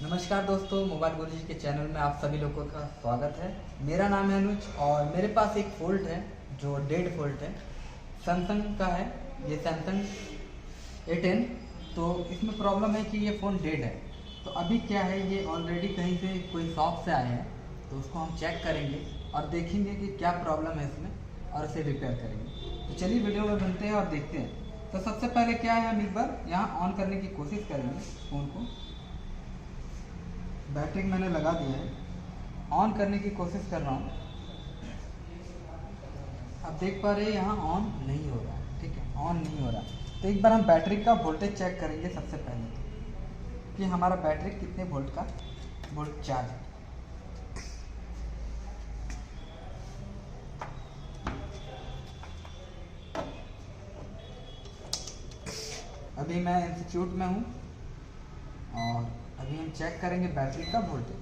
नमस्कार दोस्तों, मोबाइल गुरुजी के चैनल में आप सभी लोगों का स्वागत है। मेरा नाम है अनुज और मेरे पास एक फ़ोल्ड है जो डेड फ़ोल्ड है, सैमसंग का है। ये सैमसंग A10। तो इसमें प्रॉब्लम है कि ये फ़ोन डेड है। तो अभी क्या है, ये ऑलरेडी कहीं से कोई शॉप से आए हैं, तो उसको हम चेक करेंगे और देखेंगे कि क्या प्रॉब्लम है इसमें और इसे रिपेयर करेंगे। तो चलिए वीडियो में बनते हैं और देखते हैं। तो सबसे पहले क्या है, हम एक बार यहाँ ऑन करने की कोशिश करेंगे फ़ोन को। बैटरी मैंने लगा दिया है, ऑन करने की कोशिश कर रहा हूँ। आप देख पा रहे हैं यहाँ ऑन नहीं हो रहा है, ठीक है, ऑन नहीं हो रहा। तो एक बार हम बैटरी का वोल्टेज चेक करेंगे सबसे पहले तो, कि हमारा बैटरी कितने वोल्ट का वोल्ट चार्ज है। अभी मैं इंस्टीट्यूट में हूँ और अभी हम चेक करेंगे बैटरी का वोल्टेज।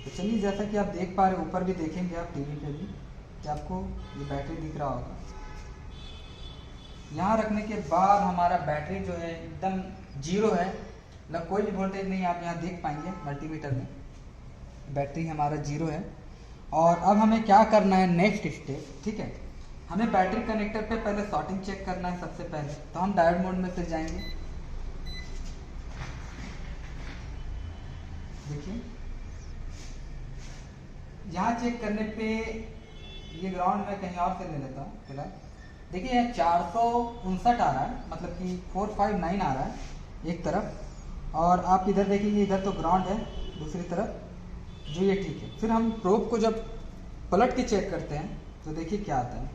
तो चलिए, जैसा कि आप देख पा रहे हैं, ऊपर भी देखेंगे आप टीवी पे भी कि आपको ये बैटरी दिख रहा होगा। यहाँ रखने के बाद हमारा बैटरी जो है एकदम जीरो है, मतलब कोई भी वोल्टेज नहीं। आप यहाँ देख पाएंगे मल्टीमीटर में बैटरी हमारा जीरो है। और अब हमें क्या करना है, नेक्स्ट स्टेप, ठीक है, हमें बैटरी कनेक्टर पे पहले शॉर्टिंग चेक करना है सबसे पहले। तो हम डायोड मोड में फिर जाएंगे। देखिए, यहाँ चेक करने पे ये ग्राउंड में कहीं और से ले लेता हूँ फिलहाल। देखिए यहाँ 459 आ रहा है, मतलब कि 459 आ रहा है एक तरफ, और आप इधर देखेंगे, इधर तो ग्राउंड है दूसरी तरफ, जो ये ठीक है। फिर हम प्रोब को जब पलट के चेक करते हैं तो देखिए क्या आता है।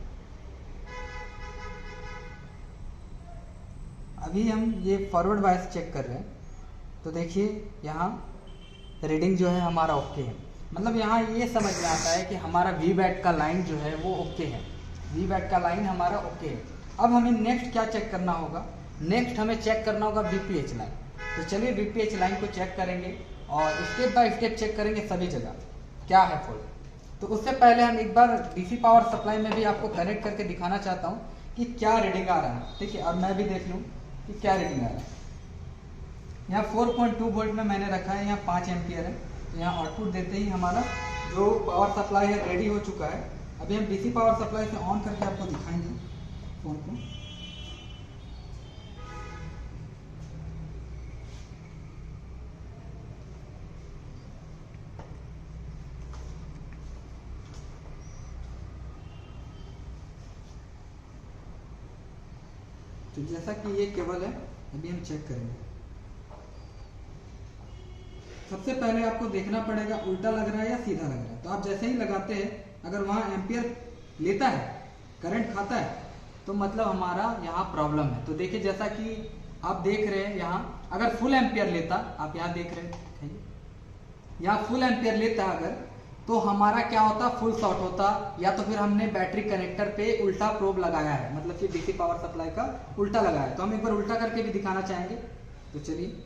अभी हम ये फॉरवर्ड वाइज चेक कर रहे हैं, तो देखिए यहाँ रीडिंग जो है हमारा ओके है। मतलब यहाँ ये समझ में आता है कि हमारा वी बैट का लाइन जो है वो ओके है, वी बैट का लाइन हमारा ओके है। अब हमें नेक्स्ट क्या चेक करना होगा, नेक्स्ट हमें चेक करना होगा VPH लाइन। तो चलिए VPH लाइन को चेक करेंगे और स्टेप बाय स्टेप चेक करेंगे सभी जगह क्या है फॉल्ट। तो उससे पहले हम एक बार DC पावर सप्लाई में भी आपको कनेक्ट करके दिखाना चाहता हूँ कि क्या रीडिंग आ रहा है, ठीक है, और मैं भी देख लूँ कि क्या रीडिंग आ रहा है। यहाँ 4.2 वोल्ट में मैंने रखा है, यहाँ 5 एम्पियर है। तो यहाँ आउटपुट देते ही हमारा जो पावर सप्लाई है रेडी हो चुका है। अभी हम DC पावर सप्लाई से ऑन करके आपको दिखाएंगे फोन को। तो जैसा कि ये केबल है, अभी हम चेक करेंगे। सबसे पहले आपको देखना पड़ेगा उल्टा लग रहा है या सीधा लग रहा है। तो आप जैसे ही लगाते हैं, अगर वहाँ एम्पियर लेता है, करंट खाता है, तो मतलब हमारा यहाँ प्रॉब्लम है। तो देखिए, जैसा कि आप देख रहे हैं यहाँ, अगर फुल एम्पियर लेता, आप यहाँ देख रहे हैं, यहाँ फुल एम्पियर लेता अगर, तो हमारा क्या होता, फुल शॉर्ट होता, या तो फिर हमने बैटरी कनेक्टर पे उल्टा प्रोब लगाया है, मतलब कि DC पावर सप्लाई का उल्टा लगाया है। तो हम एक बार उल्टा करके भी दिखाना चाहेंगे। तो चलिए,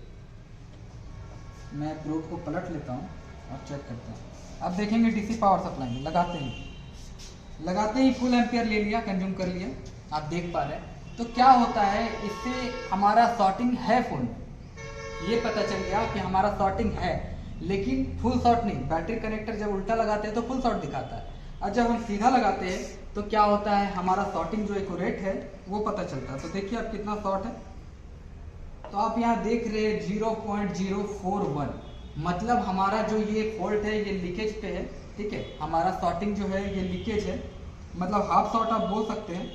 मैं प्रोब को पलट लेता हूँ और चेक करता हूँ। अब देखेंगे DC पावर सप्लाई में लगाते ही फुल एम्पियर ले लिया, कंज्यूम कर लिया, आप देख पा रहे हैं। तो क्या होता है, इससे हमारा शॉर्टिंग है फोन में, ये पता चल गया कि हमारा शॉर्टिंग है, लेकिन फुल शॉर्ट नहीं। बैटरी कनेक्टर जब उल्टा लगाते हैं तो फुल शॉर्ट दिखाता है, और जब हम सीधा लगाते हैं तो क्या होता है, हमारा शॉर्टिंग जो एक्यूरेट है वो पता चलता है। तो देखिए अब कितना शॉर्ट है। तो आप यहाँ देख रहे हैं 0.041, मतलब हमारा जो ये फॉल्ट है ये लीकेज पे है, ठीक है। हमारा शॉर्टिंग जो है ये लीकेज है, मतलब हाफ शॉर्ट आप बोल सकते हैं।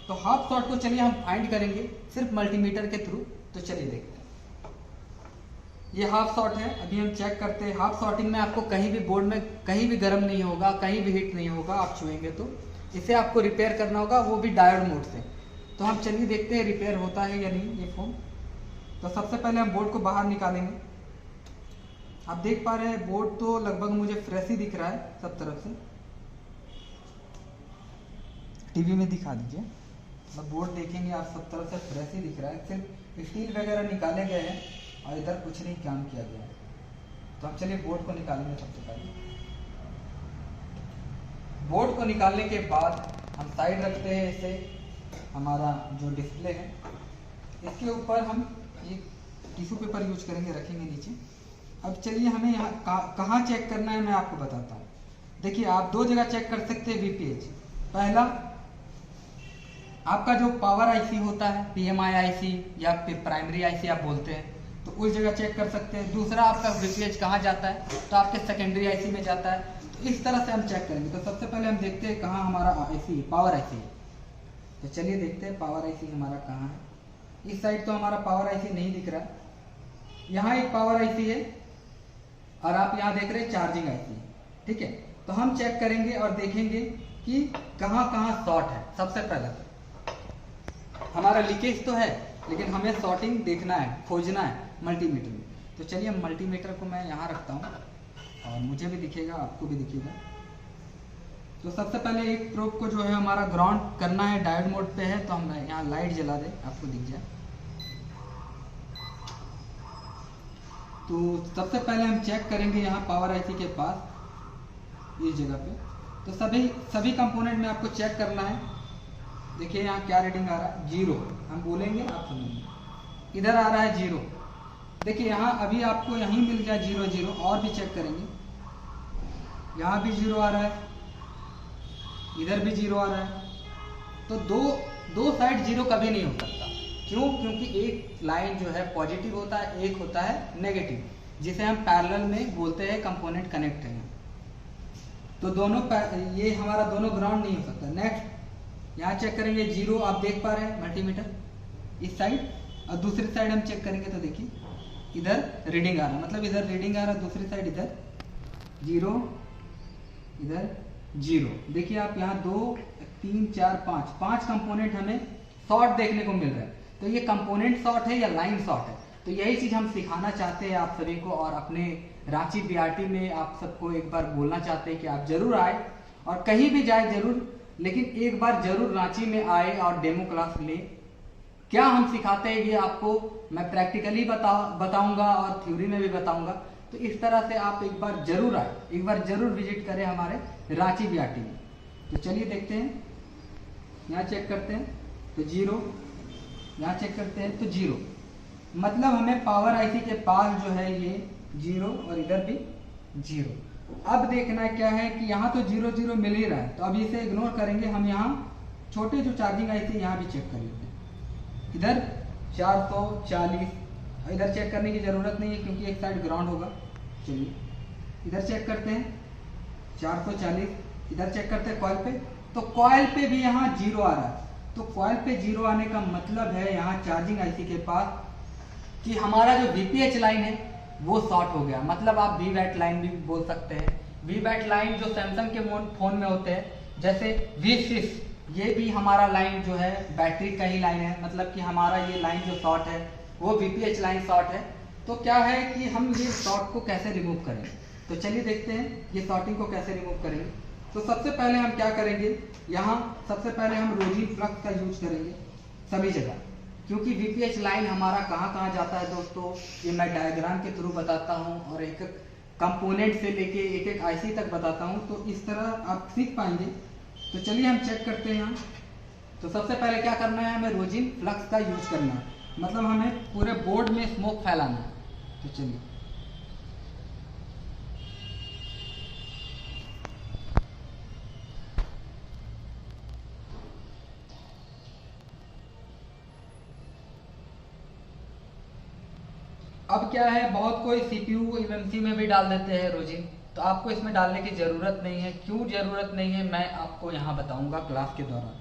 तो हाफ शॉर्ट को चलिए हम फाइंड करेंगे सिर्फ मल्टीमीटर के थ्रू। तो चलिए देखते हैं, ये हाफ शॉर्ट है। अभी हम चेक करते हैं। हाफ शॉर्टिंग में आपको कहीं भी बोर्ड में कहीं भी गर्म नहीं होगा, कहीं भी हीट नहीं होगा, आप छुएंगे तो। इसे आपको रिपेयर करना होगा, वो भी डायोड मोड से। तो हम चलिए देखते हैं रिपेयर होता है या नहीं ये फ़ोन। तो सबसे पहले हम बोर्ड को बाहर निकालेंगे। आप देख पा रहे हैं बोर्ड तो लगभग मुझे फ्रेश ही दिख रहा है सब तरफ से। टीवी में दिखा दीजिए, मतलब बोर्ड देखेंगे आप सब तरफ से फ्रेश ही दिख रहा है, सिर्फ स्टील वगैरह निकाले गए हैं और इधर कुछ नहीं काम किया गया है। तो हम चलिए बोर्ड को निकालेंगे। सबसे पहले बोर्ड को निकालने के बाद हम साइड रखते हैं इसे, हमारा जो डिस्प्ले है इसके ऊपर हम एक टिश्यू पेपर यूज करेंगे, रखेंगे नीचे। अब चलिए हमें यहाँ कहाँ चेक करना है मैं आपको बताता हूँ। देखिए आप दो जगह चेक कर सकते हैं वीपीएच। पहला आपका जो पावर आईसी होता है, पीएमआई आईसी या फिर प्राइमरी आईसी आप बोलते हैं, तो उस जगह चेक कर सकते हैं। दूसरा आपका वीपीएच कहाँ जाता है, तो आपके सेकेंडरी आईसी में जाता है। तो इस तरह से हम चेक करेंगे। तो सबसे पहले हम देखते हैं कहाँ हमारा आईसी पावर आईसी है। तो चलिए देखते हैं पावर आईसी हमारा कहाँ है। इस साइड तो हमारा पावर आईसी नहीं दिख रहा। यहाँ एक पावर आईसी है और आप यहाँ देख रहे हैं चार्जिंग आईसी है, ठीक है। तो हम चेक करेंगे और देखेंगे कि कहाँ कहाँ शॉर्ट है। सबसे पहले हमारा लीकेज तो है, लेकिन हमें शॉर्टिंग देखना है, खोजना है मल्टीमीटर में। तो चलिए मल्टीमीटर को मैं यहाँ रखता हूँ और मुझे भी दिखेगा, आपको भी दिखेगा। तो सबसे पहले एक प्रोब को जो है हमारा ग्राउंड करना है, डायोड मोड पे है। तो हम यहाँ लाइट जला दें, आपको दिख जाए। तो सबसे पहले हम चेक करेंगे यहाँ पावर आईसी के पास इस जगह पे। तो सभी कंपोनेंट में आपको चेक करना है। देखिए यहाँ क्या रीडिंग आ रहा है, 0 हम बोलेंगे आप समझेंगे। इधर आ रहा है 0। देखिए यहाँ अभी आपको यहीं मिल गया 0 0। और भी चेक करेंगे, यहाँ भी 0 आ रहा है, इधर भी 0 आ रहा है। तो दो साइड 0 कभी नहीं हो सकता। क्यों? क्योंकि एक लाइन जो है पॉजिटिव होता है, एक होता है नेगेटिव, जिसे हम पैरेलल में बोलते हैं कंपोनेंट कनेक्ट है। तो दोनों ये हमारा दोनों ग्राउंड नहीं हो सकता। नेक्स्ट यहाँ चेक करेंगे 0, आप देख पा रहे हैं मल्टीमीटर इस साइड। और दूसरी साइड हम चेक करेंगे तो देखिए इधर रीडिंग आ रहा है, मतलब इधर रीडिंग आ रहा है, दूसरी साइड इधर 0, इधर 0। देखिए आप यहाँ 2 3 4 5 कंपोनेंट हमें शॉर्ट देखने को मिल रहा है। तो ये कंपोनेंट शॉर्ट है या लाइन शॉर्ट है? तो यही चीज हम सिखाना चाहते हैं आप सभी को, और अपने रांची बीआरटी में आप सबको एक बार बोलना चाहते हैं कि आप जरूर आए और कहीं भी जाए जरूर, लेकिन एक बार जरूर रांची में आए और डेमो क्लास ले। क्या हम सिखाते हैं ये आपको मैं प्रैक्टिकली बताऊंगा और थ्योरी में भी बताऊंगा। तो इस तरह से आप एक बार जरूर आए, एक बार जरूर विजिट करें हमारे रांची बीआरटी में। तो चलिए देखते हैं, यहाँ चेक करते हैं तो 0, यहाँ चेक करते हैं तो 0, मतलब हमें पावर आईसी के पास जो है ये 0 और इधर भी 0। अब देखना क्या है कि यहाँ तो 0 0 मिल ही रहा है, तो अब इसे इग्नोर करेंगे। हम यहाँ छोटे जो चार्जिंग आईसी यहाँ भी चेक कर लेते हैं। इधर 440, इधर चेक करने की जरूरत नहीं है क्योंकि एक साइड ग्राउंड होगा। चलिए इधर चेक करते हैं 440, इधर चेक करते हैं कॉइल पे। तो कॉइल पे भी यहाँ 0 आ रहा है। तो कॉइल पे 0 आने का मतलब है यहाँ चार्जिंग आईसी के पास कि हमारा जो वीपीएच लाइन है वो शॉर्ट हो गया। मतलब आप वीवैट लाइन भी बोल सकते हैं। वीवैट लाइन जो सैमसंग के फोन में होते हैं, जैसे V6, ये भी हमारा लाइन जो है बैटरी का ही लाइन है। मतलब कि हमारा ये लाइन जो शॉर्ट है वो वीपीएच लाइन शॉर्ट है। तो क्या है कि हम ये शॉर्ट को कैसे रिमूव करेंगे, तो चलिए देखते हैं ये शॉर्टिंग को कैसे रिमूव करेंगे। तो सबसे पहले हम क्या करेंगे, यहाँ सबसे पहले हम रोजी फ्लक्स का यूज करेंगे सभी जगह, क्योंकि वीपीएच लाइन हमारा कहाँ कहाँ जाता है दोस्तों, ये मैं डायग्राम के थ्रू बताता हूँ और एक एक कंपोनेंट से लेके एक एक आईसी तक बताता हूँ। तो इस तरह आप सीख पाएंगे। तो चलिए हम चेक करते हैं यहाँ। तो सबसे पहले क्या करना है, हमें रोजिन फ्लक्स का यूज करना है, मतलब हमें पूरे बोर्ड में स्मोक फैलाना है। तो चलिए अब क्या है, बहुत कोई सीपीयू एमएमसी में भी डाल देते हैं रोजिन, तो आपको इसमें डालने की जरूरत नहीं है। क्यों जरूरत नहीं है मैं आपको यहाँ बताऊंगा क्लास के दौरान।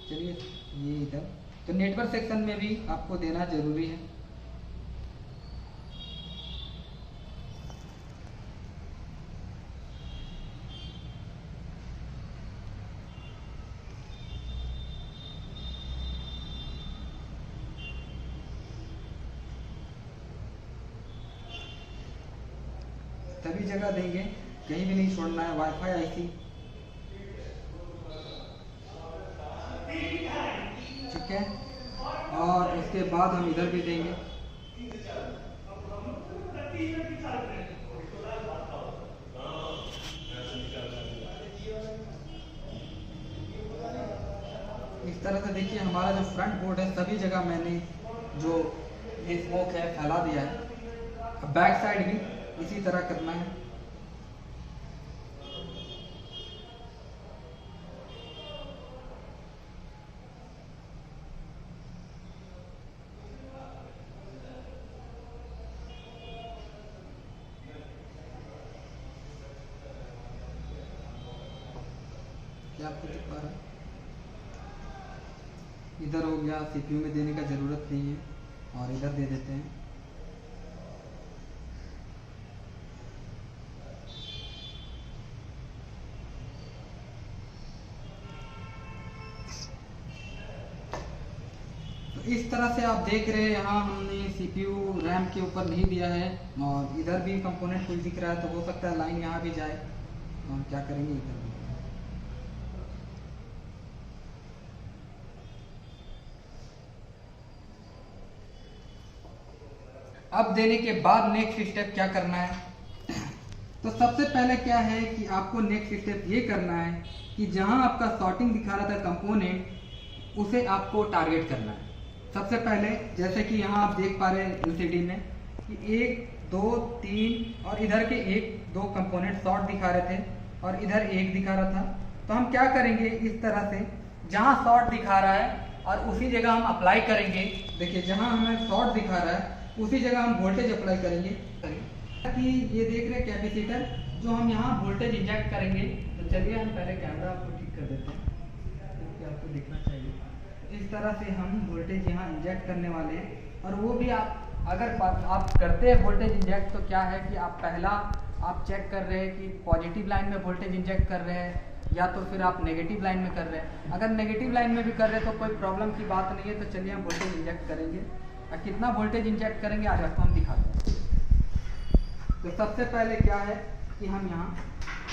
चलिए ये इधर तो नेटवर्क सेक्शन में भी आपको देना जरूरी है। सभी जगह देंगे, कहीं भी नहीं छोड़ना है। वाईफाई आईसी, ठीक है, और उसके बाद हम इधर भी देंगे। इस तरह से देखिए हमारा जो फ्रंट बोर्ड है सभी जगह मैंने जो ये स्मोक है फैला दिया है। अब बैक साइड भी इसी तरह करना है। क्या आपको दिख पा रहा है? इधर हो गया, सीपीयू में देने का ज़रूरत नहीं है और इधर दे देते हैं। तो इस तरह से आप देख रहे हैं यहाँ हमने सीपीयू रैम के ऊपर नहीं दिया है और इधर भी कंपोनेंट कुछ दिख रहा है, तो हो सकता है लाइन यहाँ भी जाए, तो हम क्या करेंगे इधर भी। अब देने के बाद नेक्स्ट स्टेप क्या करना है? तो सबसे पहले क्या है कि आपको नेक्स्ट स्टेप ये करना है कि जहां आपका सॉर्टिंग दिखा रहा था कंपोनेंट, उसे आपको टारगेट करना है। सबसे पहले जैसे कि यहाँ आप देख पा रहे हैं एलसीडी में कि 1 2 3 और इधर के 1 2 कंपोनेंट शॉर्ट दिखा रहे थे और इधर 1 दिखा रहा था। तो हम क्या करेंगे, इस तरह से जहाँ शॉर्ट दिखा रहा है और उसी जगह हम अप्लाई करेंगे। देखिए जहाँ हमें शॉर्ट दिखा रहा है उसी जगह हम वोल्टेज अप्लाई करेंगे। कि ये देख रहे हैं कैपेसिटर जो हम यहाँ वोल्टेज इंजेक्ट करेंगे। तो चलिए हम पहले कैमरा आपको ठीक कर देते हैं क्योंकि आपको दिखना चाहिए। इस तरह से हम वोल्टेज यहाँ इंजेक्ट करने वाले हैं और वो भी आप अगर आप करते हैं वोल्टेज इंजेक्ट तो क्या है कि आप पहला आप चेक कर रहे हैं कि पॉजिटिव लाइन में वोल्टेज इंजेक्ट कर रहे हैं या तो फिर आप नेगेटिव लाइन में कर रहे हैं। अगर नेगेटिव लाइन में भी कर रहे हैं तो कोई प्रॉब्लम की बात नहीं है। तो चलिए हम वोल्टेज इंजेक्ट करेंगे और कितना वोल्टेज इंजेक्ट करेंगे आज आपको हम दिखाते हैं। तो सबसे पहले क्या है कि हम यहाँ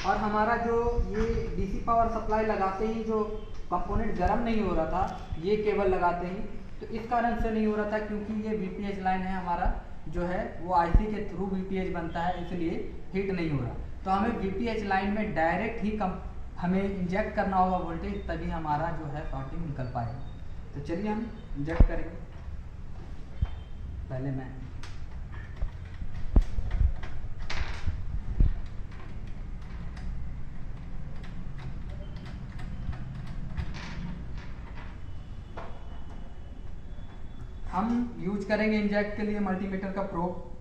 और हमारा जो ये डीसी पावर सप्लाई लगाते ही जो कंपोनेंट गर्म नहीं हो रहा था, ये केबल लगाते ही, तो इस कारण से नहीं हो रहा था क्योंकि ये वीपीएच लाइन है हमारा जो है वो आईसी के थ्रू वीपीएच बनता है, इसलिए हीट नहीं हो रहा। तो हमें वीपीएच लाइन में डायरेक्ट ही हमें इंजेक्ट करना होगा वोल्टेज, तभी हमारा जो है शॉर्टिंग निकल पाएगा। तो चलिए हम इंजेक्ट करेंगे। पहले मैं हम यूज करेंगे इंजेक्ट के लिए मल्टीमीटर का प्रोब।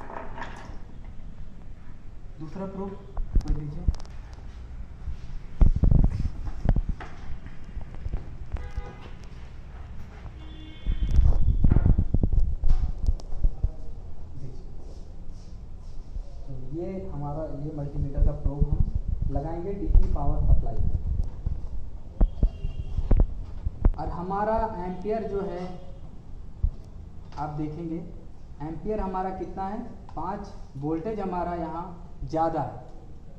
दूसरा प्रोब कोई दीजिए। तो ये हमारा ये मल्टीमीटर का प्रोब हम लगाएंगे डीसी पावर सप्लाई में और हमारा एम्पियर जो है आप देखेंगे एम्पियर हमारा कितना है 5। वोल्टेज हमारा यहाँ ज़्यादा है,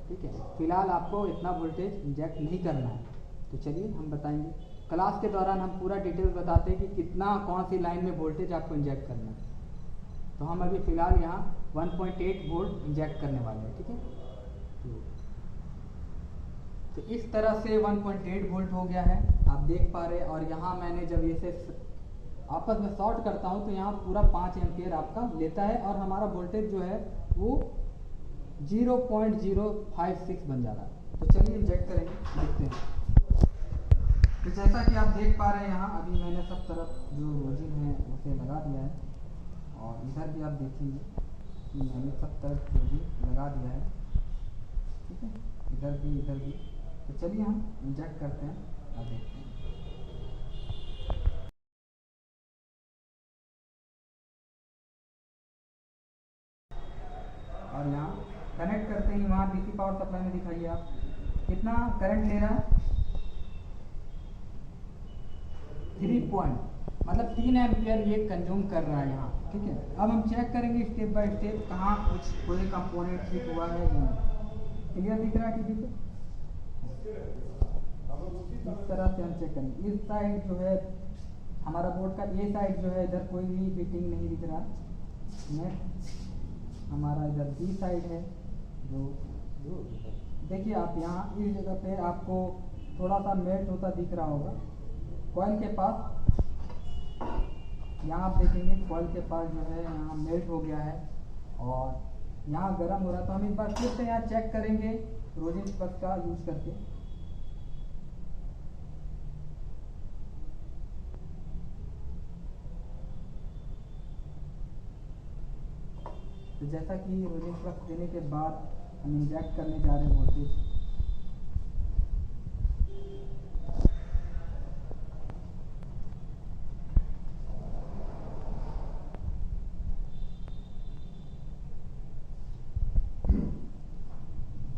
ठीक है। फिलहाल आपको इतना वोल्टेज इंजेक्ट नहीं करना है। तो चलिए हम बताएंगे क्लास के दौरान, हम पूरा डिटेल बताते हैं कि कितना कौन सी लाइन में वोल्टेज आपको इंजेक्ट करना है। तो हम अभी फ़िलहाल यहाँ 1.8 वोल्ट इंजेक्ट करने वाले हैं, ठीक है। तो इस तरह से 1.8 वोल्ट हो गया है, आप देख पा रहे हैं। और यहाँ मैंने जब इसे आपस में शॉर्ट करता हूँ तो यहाँ पूरा 5 एम्पियर आपका लेता है और हमारा वोल्टेज जो है वो 0.056 बन जा रहा है। तो चलिए इंजेक्ट करेंगे, देखते हैं। तो जैसा कि आप देख पा रहे हैं यहाँ अभी मैंने सब तरफ जो रोजिन है उसे लगा दिया है और इधर भी आप देखेंगे कि मैंने सब तरफ रोजिन लगा दिया है, ठीक है। इधर भी। तो चलिए हम इंजेक्ट करते हैं और देखते हैं। और यहाँ कनेक्ट करते ही वहाँ डीसी पावर सप्लाई में दिखाइए आप कितना करंट ले रहा है। 3 पॉइंट मतलब 3 एम्पियर ये कंज्यूम कर रहा है यहाँ, ठीक है। अब हम चेक करेंगे स्टेप बाय स्टेप कहाँ कुछ कोई कंपोनेंट ठीक हुआ है या नहीं। क्लियर दिख रहा है टीवी पे? इस तरह से हम चेक करेंगे। इस साइड जो है हमारा बोर्ड का ए साइड जो है इधर कोई भी हीटिंग नहीं दिख रहा। नेक्स्ट हमारा इधर बी साइड है जो देखिए आप यहाँ इस जगह पे आपको थोड़ा सा मेल्ट होता दिख रहा होगा, कॉइल के पास, यहाँ आप देखेंगे कॉइल के पास जो है यहाँ मेल्ट हो गया है और यहाँ गर्म हो रहा है। तो हम एक बार फिर से यहाँ चेक करेंगे रोजिन स्पष्ट का यूज करके। तो जैसा कि रोजिन स्पष्ट देने के बाद हम इंजेक्ट करने जा रहे हैं वोल्टेज।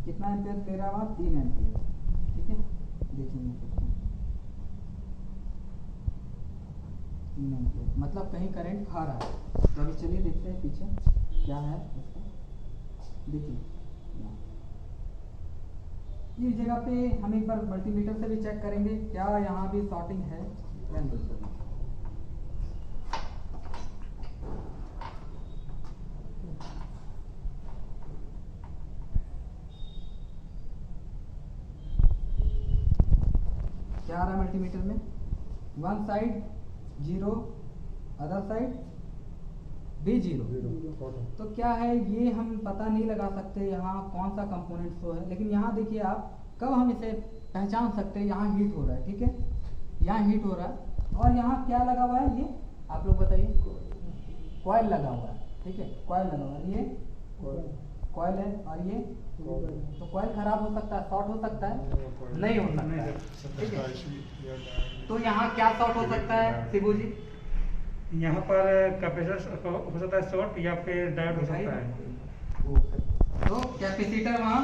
कितना एम्पियर ले रहा है वहाँ? 3 एम्पियर। ठीक है, देखेंगे 3 एम्पियर मतलब कहीं करंट खा रहा है। तो अभी चलिए देखते हैं पीछे क्या है उसका। देखिए इस जगह पे हम एक बार मल्टीमीटर से भी चेक करेंगे क्या यहाँ भी शॉर्टिंग है या नहीं। क्या आ रहा है मल्टीमीटर में? वन साइड 0, अदर साइड भी 0। तो क्या है ये हम पता नहीं लगा सकते यहाँ कौन सा कंपोनेंट शो है। लेकिन यहाँ देखिए आप कब हम इसे पहचान सकते हैं, यहाँ हीट हो रहा है। ठीक है, यहाँ हीट हो रहा है और यहाँ क्या लगा हुआ है, ये आप लोग बताइए। कॉइल लगा हुआ है। ठीक है, कॉइल लगा हुआ है, ये कॉइल है और ये तो कॉइल खराब हो सकता है, शॉर्ट हो सकता है, नहीं हो सकता है। ठीक है, तो यहाँ क्या शॉर्ट हो सकता है शिबू जी? यहाँ पर कैपेसिटर हो सकता है शॉर्ट या फिर डायोड हो सकता है। तो कैपेसिटर वहाँ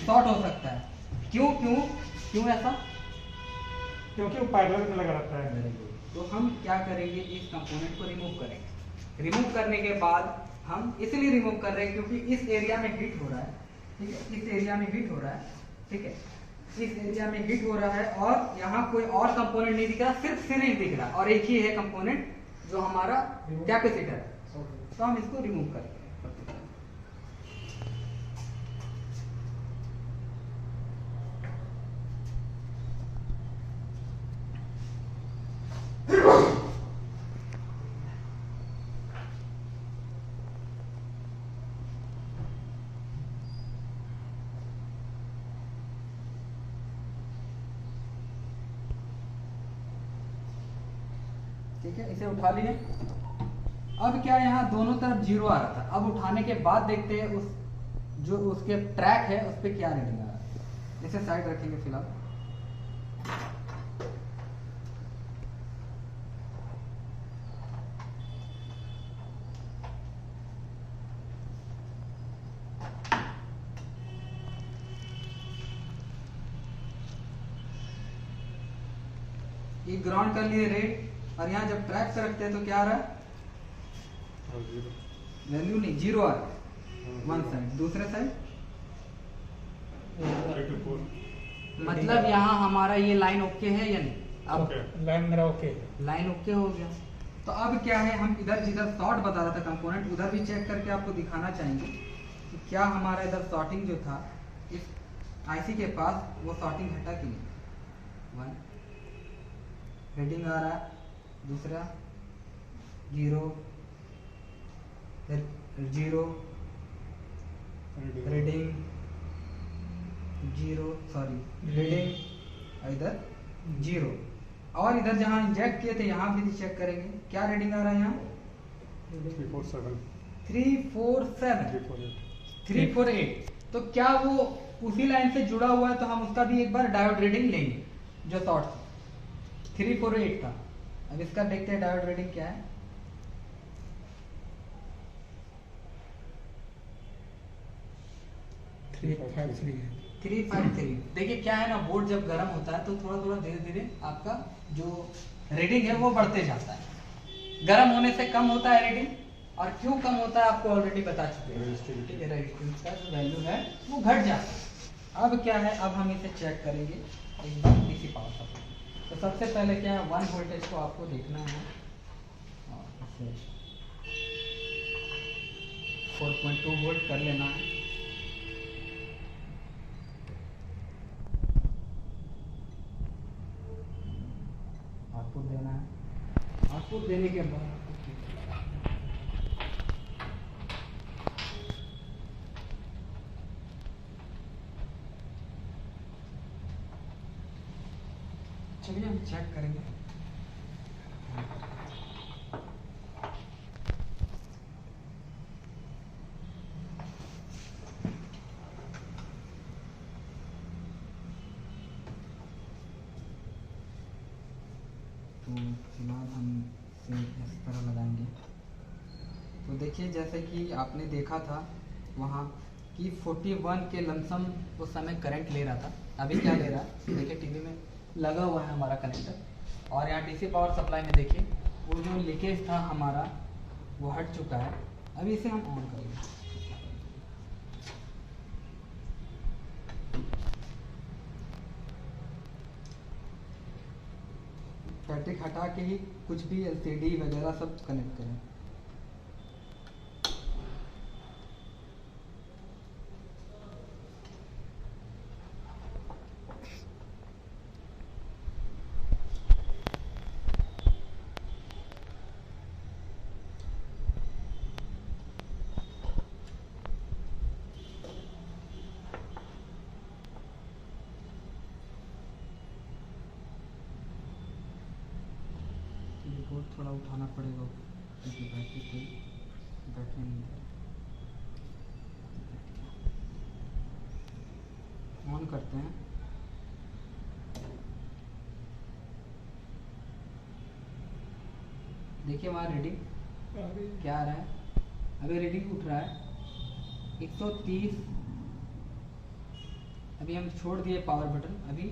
शॉर्ट हो सकता है। क्यों क्यों क्यों ऐसा? क्योंकि वो पैरेलल में लगा रहता है। तो हम क्या करेंगे, इस कंपोनेंट को रिमूव करेंगे। रिमूव करने के बाद हम इसलिए रिमूव कर रहे हैं क्योंकि इस एरिया में हीट हो रहा है। ठीक है, इस एरिया में हीट हो रहा है। ठीक है, इस एरिया में हीट हो रहा है और यहाँ कोई और कंपोनेंट नहीं दिख रहा, सिर्फ सीरीज दिख रहा है और एक ही है कंपोनेंट जो हमारा कैपेसिटर है। तो हम इसको रिमूव करते हैं। ठीक है, इसे उठा लिए। अब क्या यहाँ दोनों तरफ 0 आ रहा था, अब उठाने के बाद देखते हैं उस जो उसके ट्रैक है उस पर क्या रीडिंग आ रहा है। इसे साइड रखेंगे फिलहाल। ये ग्राउंड कर लिए रेड और यहाँ जब ट्रैक पे रखते हैं तो क्या आ रहा है? वैल्यू नहीं, 0 आ रहा है वन साइड। दूसरे साइड मतलब यहाँ हमारा ये लाइन ओके है या नहीं? अब लाइन मेरा ओके, लाइन ओके हो गया। तो अब क्या है, हम इधर जिधर शॉर्ट बता रहा था कंपोनेंट उधर भी चेक करके आपको दिखाना चाहेंगे कि क्या हमारा इधर शॉर्टिंग जो था इस आईसी के पास वो शॉर्टिंग हटा कि नहीं। 1 रीडिंग आ रहा है, दूसरा 0 रीडिंग 0 सॉरी रीडिंग इधर 0 और इधर जहाँ इंजेक्ट किए थे यहाँ भी चेक करेंगे क्या रीडिंग आ रहा है। यहाँ 347 तो क्या वो उसी लाइन से जुड़ा हुआ है? तो हम उसका भी एक बार डायोड रीडिंग लेंगे जो शॉर्ट 348 था। अब इसका देखते हैं डायोड रीडिंग क्या है। Three five three. देखिए क्या है ना, बोर्ड जब गर्म होता है तो थोड़ा थोड़ा धीरे धीरे आपका जो रीडिंग है वो बढ़ते जाता है। गर्म होने से कम होता है रीडिंग और क्यों कम होता है आपको ऑलरेडी बता चुके हैं। ठीक है, रेजिस्टेंस का जो वैल्यू है वो घट जाता है। अब क्या है, अब हम इसे चेक करेंगे एक बार डीसी पावर सप्लाई। तो सबसे पहले क्या है, 1 वोल्टेज को आपको देखना है और इसे 4.2 वोल्ट कर लेना है। आउटपुट देना है। आउटपुट देने के बाद चलिए हम चेक करेंगे। तो फिलहाल हम इसे इस तरह लगाएंगे। तो देखिए जैसे कि आपने देखा था वहाँ कि 41 के लमसम उस समय करंट ले रहा था, अभी क्या ले रहा है देखिए टीवी में लगा हुआ है हमारा कनेक्टर, और यहाँ डीसी पावर सप्लाई में देखिए वो जो लीकेज था हमारा वो हट चुका है। अभी इसे हम ऑन करेंगे। स्टैटिक हटा के ही कुछ भी एलसीडी वगैरह सब कनेक्ट करें। बोर्ड थोड़ा उठाना पड़ेगा क्योंकि बैटरी नहीं है। ऑन करते हैं। देखिए वहाँ रीडिंग क्या आ रहा है, अभी रीडिंग उठ रहा है 130। अभी हम छोड़ दिए पावर बटन, अभी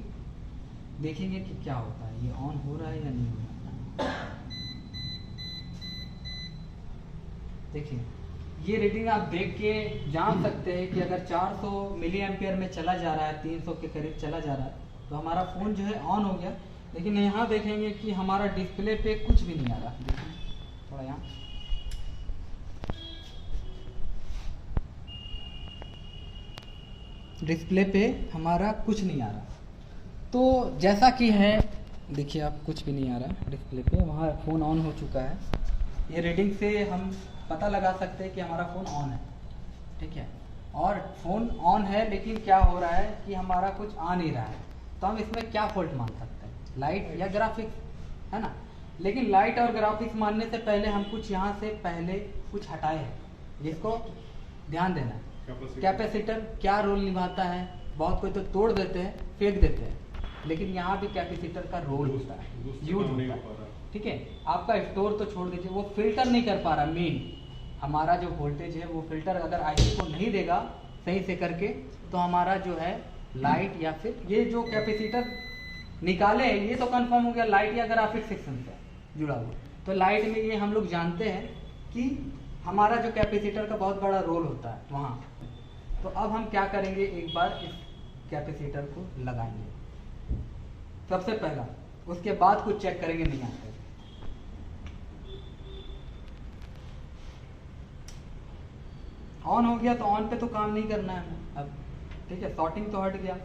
देखेंगे कि क्या होता है, ये ऑन हो रहा है या नहीं हो रहा है। देखिए ये रीडिंग आप देख के जान सकते हैं कि अगर 400 मिली एम्पियर में चला जा रहा है, 300 के करीब चला जा रहा है, तो हमारा फ़ोन जो है ऑन हो गया। लेकिन यहाँ देखेंगे कि हमारा डिस्प्ले पे कुछ भी नहीं आ रहा। देखिए थोड़ा यहाँ डिस्प्ले पे हमारा कुछ नहीं आ रहा। तो जैसा कि है देखिए आप, कुछ भी नहीं आ रहा डिस्प्ले पे, वहाँ फ़ोन ऑन हो चुका है। ये रीडिंग से हम पता लगा सकते हैं कि हमारा फ़ोन ऑन है, ठीक है। और फ़ोन ऑन है लेकिन क्या हो रहा है कि हमारा कुछ आ नहीं रहा है। तो हम इसमें क्या फॉल्ट मान सकते हैं, लाइट या ग्राफिक्स, है ना। लेकिन लाइट और ग्राफिक्स मानने से पहले हम कुछ यहाँ से पहले कुछ हटाए हैं, जिसको ध्यान देना है। कैपेसिटर क्या रोल निभाता है, बहुत कोई तो तोड़ देते हैं, फेंक देते हैं, लेकिन यहाँ भी कैपेसिटर का रोल होता है, यूज होता है, ठीक है। आपका स्टोर तो छोड़ दीजिए, वो फिल्टर नहीं कर पा रहा। मेन हमारा जो वोल्टेज है वो फिल्टर अगर आईसी को नहीं देगा सही से करके, तो हमारा जो है लाइट या फिर ये जो कैपेसिटर निकाले हैं, ये तो कंफर्म हो गया लाइट या ग्राफिक सेक्शन से जुड़ा हुआ। तो लाइट में ये हम लोग जानते हैं कि हमारा जो कैपेसिटर का बहुत बड़ा रोल होता है वहाँ। तो अब हम क्या करेंगे, एक बार इस कैपेसिटर को लगाएंगे सबसे पहला, उसके बाद कुछ चेक करेंगे नहीं आता। ऑन हो गया तो ऑन पे तो काम नहीं करना है हमें अब, ठीक है। शॉर्टिंग तो हट गया,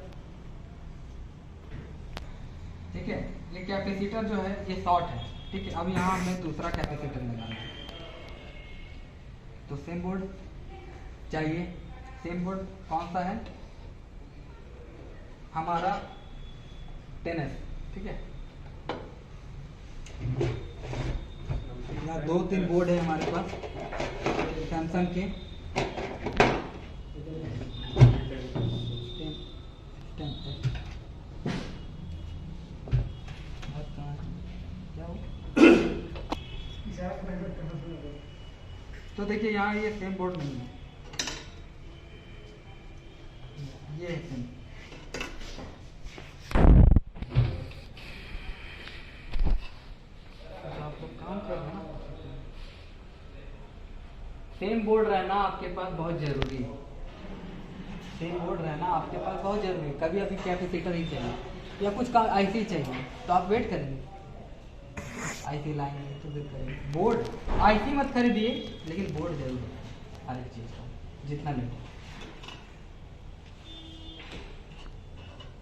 ठीक है। ये कैपेसिटर जो है ये शॉर्ट है, ठीक है। अब यहाँ हमें दूसरा कैपेसिटर लगाना है, तो सेम बोर्ड चाहिए। सेम बोर्ड कौन सा है हमारा 10S, ठीक है। यहाँ 2-3 बोर्ड है हमारे पास सैमसंग के। तो देखिए यहाँ ये सेम बोर्ड नहीं है, ये है सेम। सेम बोर्ड रहना आपके पास बहुत जरूरी है, सेम बोर्ड रहना आपके पास बहुत जरूरी है। कभी अभी कैपेसिटर ही चाहिए या कुछ का आईसी चाहिए तो आप वेट करेंगे, आईसी लाएंगे तो वेट करेंगे। बोर्ड आईसी मत खरीदिए, लेकिन बोर्ड जरूर है हर एक चीज़ का, जितना लेट।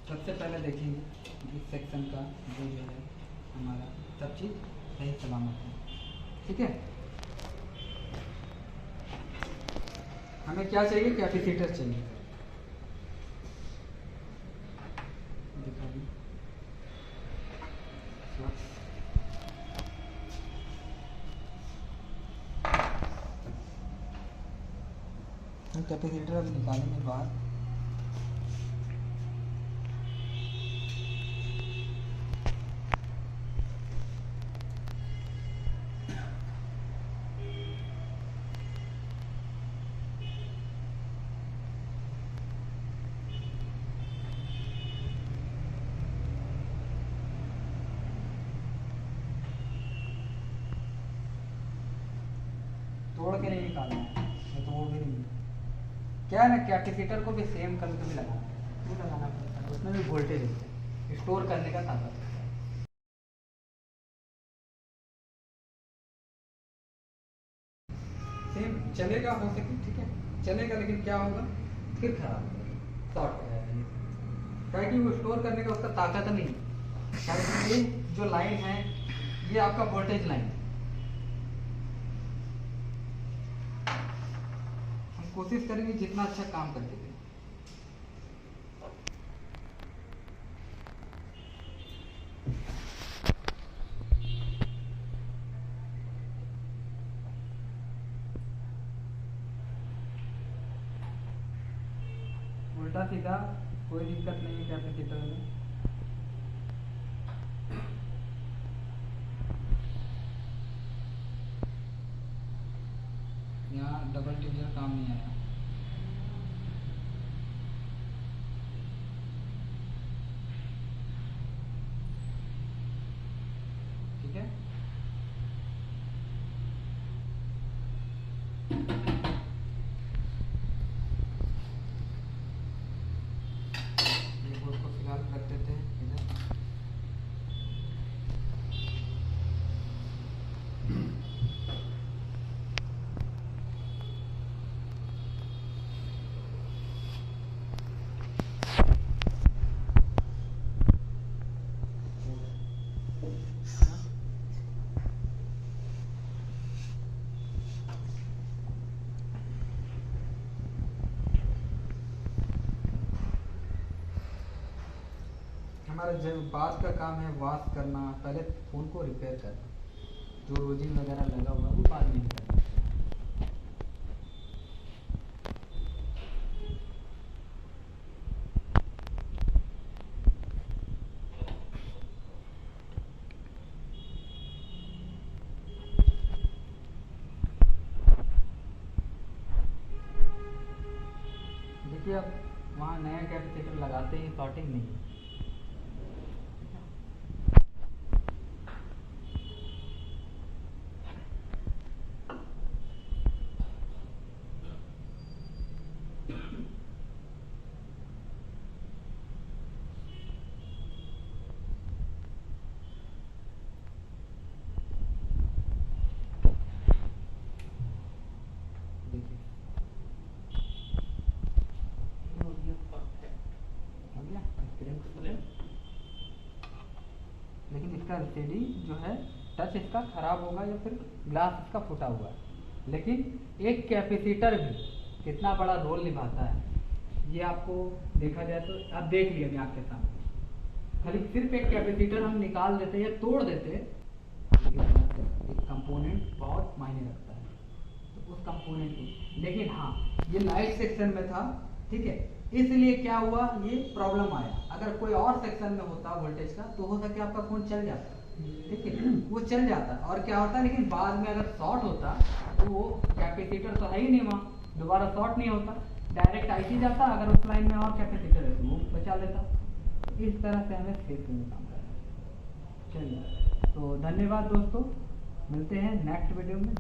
सबसे पहले देखेंगे इस सेक्शन का जो है हमारा सब चीज़ सही सलामत है। ठीक है, हमें क्या चाहिए, कैपेसिटर चाहिए। दिखा दी कैपेसिटर अभी निकालेंगे बाहर। तोड़ के नहीं निकालना है, नहीं तो वो भी नहीं। क्या है ना, कैपेसिटर को भी सेम कभी कभी लगाना है, वो लगाना पड़ता है, उसमें भी वोल्टेज होता है, स्टोर करने का ताकत होता है। सेम चलेगा हो सके, ठीक है चलेगा, लेकिन क्या होगा फिर खराब होगा, शॉर्ट हो जाएगा ये। क्या है कि वो स्टोर करने का उसका ताकत नहीं है। क्या है कि ये जो लाइन है ये आपका वोल्टेज लाइन है। हम कोशिश करेंगे जितना अच्छा काम करके दें। उल्टा सीधा कोई दिक्कत नहीं है कैपेसिटर में। यहाँ डबल ट्यूबलर काम नहीं आया। ठीक है, ये बोर्ड को फिलहाल रख देते हैं इधर। हमारा जो बाद का काम है वॉश करना, पहले फ़ोन को रिपेयर करना, जो रोजिन वगैरह लगा हुआ है वो बाद में करना। देखिए अब वहाँ नया कैपेसिटर लगाते ही शॉर्टिंग नहीं है। लेकिन इसका एलसीडी जो है टच इसका खराब होगा या फिर ग्लास इसका फूटा हुआ है, लेकिन एक कैपेसिटर भी कितना बड़ा रोल निभाता है ये आपको देखा जाए तो आप देख लिया अभी आपके सामने। खाली सिर्फ एक कैपेसिटर हम निकाल देते या तोड़ देते, एक कंपोनेंट बहुत मायने रखता है, तो उस कंपोनेंट को। लेकिन हाँ ये लाइट सेक्शन में था, ठीक है, इसलिए क्या हुआ ये प्रॉब्लम आया। अगर कोई और सेक्शन में होता वोल्टेज का तो हो सके आपका फोन चल जाता, ठीक है, वो चल जाता और क्या होता, लेकिन बाद में अगर शॉर्ट होता तो वो कैपेसिटर तो है ही नहीं वहाँ, दोबारा शॉर्ट नहीं होता, डायरेक्ट आईसी जाता। अगर उस लाइन में और कैपेसिटर है तो वो बचा लेता। इस तरह से हमें सेफ में काम करना है। चलिए, तो धन्यवाद दोस्तों, मिलते हैं नेक्स्ट वीडियो में।